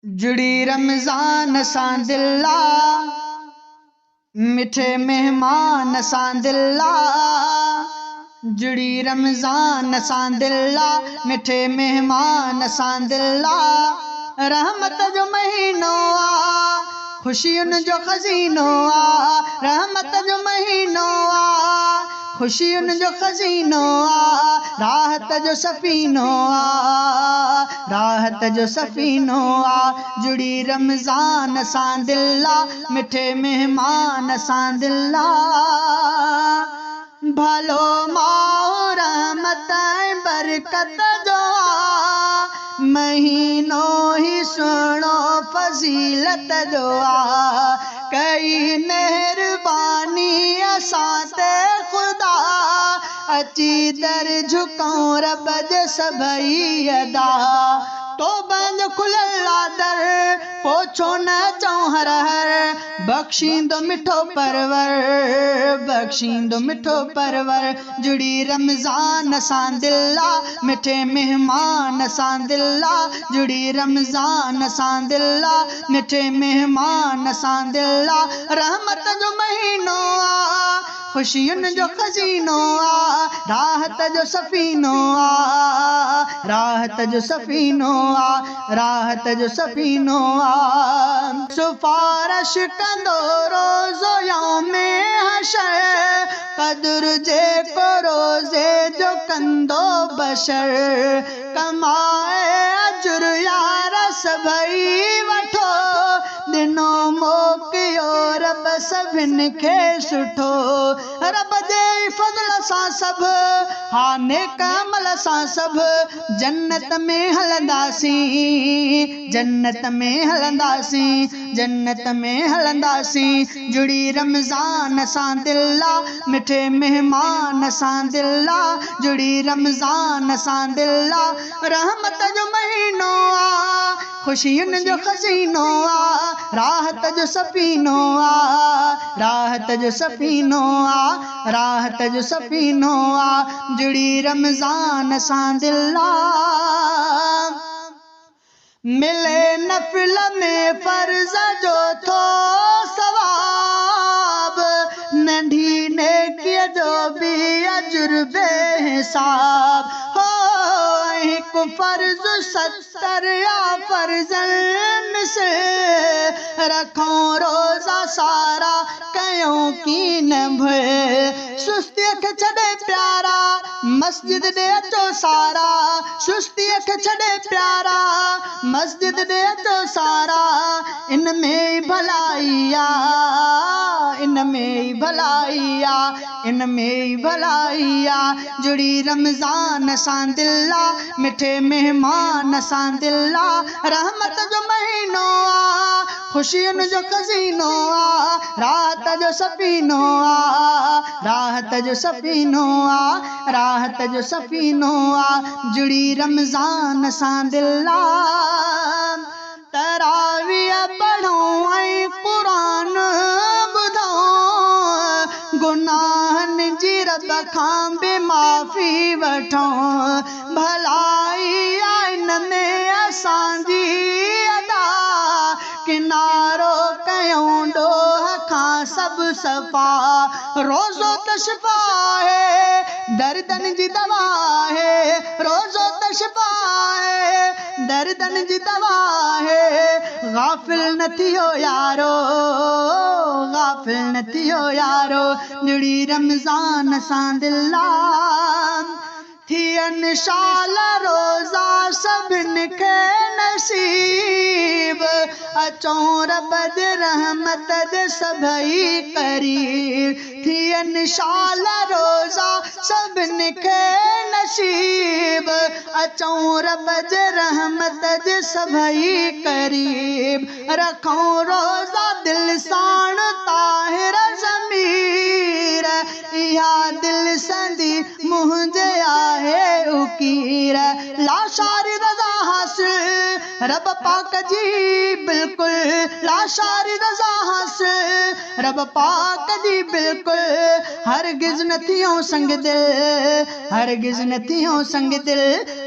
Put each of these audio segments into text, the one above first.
जुड़ी रमज़ान सां दिल्ला, मिठे मेहमान सां दिल्ला। जुड़ी रमज़ान सां दिल्ला, मिठे मेहमान सां दिल्ला। रहमत जो महीनो आ, खुशियुनि जो खज़ीनो आ। रहमत जो महीनो आ, खुशियुनि जो खज़ीनो आ। राहत जो सफ़ीनो आ, राहत जो सफ़ीनो आ। जुड़ी रमज़ान सां दिल्ला, मिठे मेहमान सां दिल्ला। भलो माओ रहमत ऐं बरकत जो आ, महीनो ही सुहिणो फज़ीलत जो आ। कई मेहरबानी असां ते ख़ुदा, अची दर झुकाऊं रब जे सभई अदा। तौबा जो खुलियल दर, पोछो न चऊं हर हर। बख़्शींदो मिठो परवर, बख़्शींदो मिठो परवर। जुड़ी रमज़ान सां दिल्ला, मिठे मेहमान सां दिल्ला। जुड़ी रमज़ान सां दिल्ला, मिठे मेहमान सां दिल्ला। रहमत जो महीनो आ, खुशियुनि जो खज़ीनो आ। राहत जो सफ़ीनो आ, राहत जो सफ़ीनो आ। राहत जो सफ़ीनो आ। सिफ़ारिश कंदो रोज़ो यौमे हशर, क़द्र जेको रोज़े जो कंदो बशर। कमाए अजुर यार सभई वठो, दिनो मोकियो रब सभिनि खे सुठो। रब जे फज़ल सां सभु, हा नेक अमल सां सभु, जन्नत में हलंदासीं, जन्नत में हलंदासीं, जन्नत में हलंदासीं। जुड़ी रमज़ान सां दिल्ला, मिठे मेहमान सां दिल्ला। जुड़ी रमज़ान सां दिल्ला। रहमत जो महीनो आ, खुशियुनि जो खज़ीनो आ। राहत जो सफ़ीनो आ, राहत जो सफ़ीनो आ। राहत जो सफ़ीनो आ। जुड़ी रमज़ान सां दिल्ला। मिले नफ़िल में फ़र्ज़ जो थो सवाब, नंढी नेकीअ जो बि अजुर बेहिसाब। हो हिकु फ़र्ज़ 70 या फ़र्ज़नि से, रखूं रोज़ा सारा कयूं कीन भुल। सुस्तीअ खे छॾे प्यारा, मस्जिद ॾे अचो सारा। सुस्तीअ खे छॾे प्यारा, मस्जिद ॾे अचो सारा। इन में ई भलाई आ, इन में ई भलाई आ, इन में ई भलाई आ। जुड़ी रमज़ान सां दिल्ला, मिठे मेहमान सां दिल्ला। रहमत जो महीनो आ, खुशियुनि जो खज़ीनो आ। राहत जो सफ़ीनो आ, राहत जो सफ़ीनो आ। राहत जो सफ़ीनो आ। जुड़ी रमज़ान सां दिल्ला। तरावीह पढ़ूं ऐं क़ुरान ॿुधूं, गुनाहनि जी रब खां बि माफ़ी वठूं। भलाई आ इन में असांजी अदा, किनारो कयूं ॾोह खां सभु सफ़ा। रोज़ो त शिफ़ा आहे, दर्दनि जी दवा आहे। रोज़ो त शिफ़ा आहे, दर्दनि जी दवा आहे। गाफ़िल न थियो यारो, गाफ़िल न थियो यारो। जुड़ी रमज़ान सां दिल्ला। थियनि शाल रोज़ा सभिनि खे नसीब, अचूं रब जे रहमत जे सभई क़रीब। थियनि शाल रोज़ा सभिनि खे नसीब, अचूं रब जे रहमत जे सभई क़रीब। रखूं रोज़ा दिल साण ताहिर ज़मीर, इहा दिल संदी मुंहिंजे आहे उकीर। लाशारी रज़ा हासिल रब पाक जी बिल्कुल, लाशारी रज़ा हासिल रब पाक जी बिल्कुल। बिल्कुल हरगिज़ न थियो संग दिल, हरगिज़ न थियो संग दिल,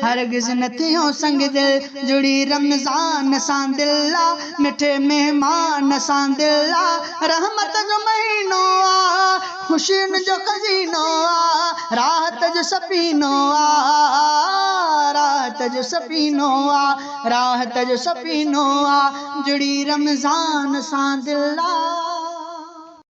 हरगिज़ न थियो संग दिल। जुड़ी रमज़ान सां दिल आ, मिठे मेहमान सां दिल आ। रहमत जो महीनो आ, खुशियुनि जो खज़ीनो आ, राहत जो सफ़ीनो आ, राहत जो सफ़ीनो आ, राहत जो सफ़ीनो आ। जुड़ी रमज़ान सां दिल आ।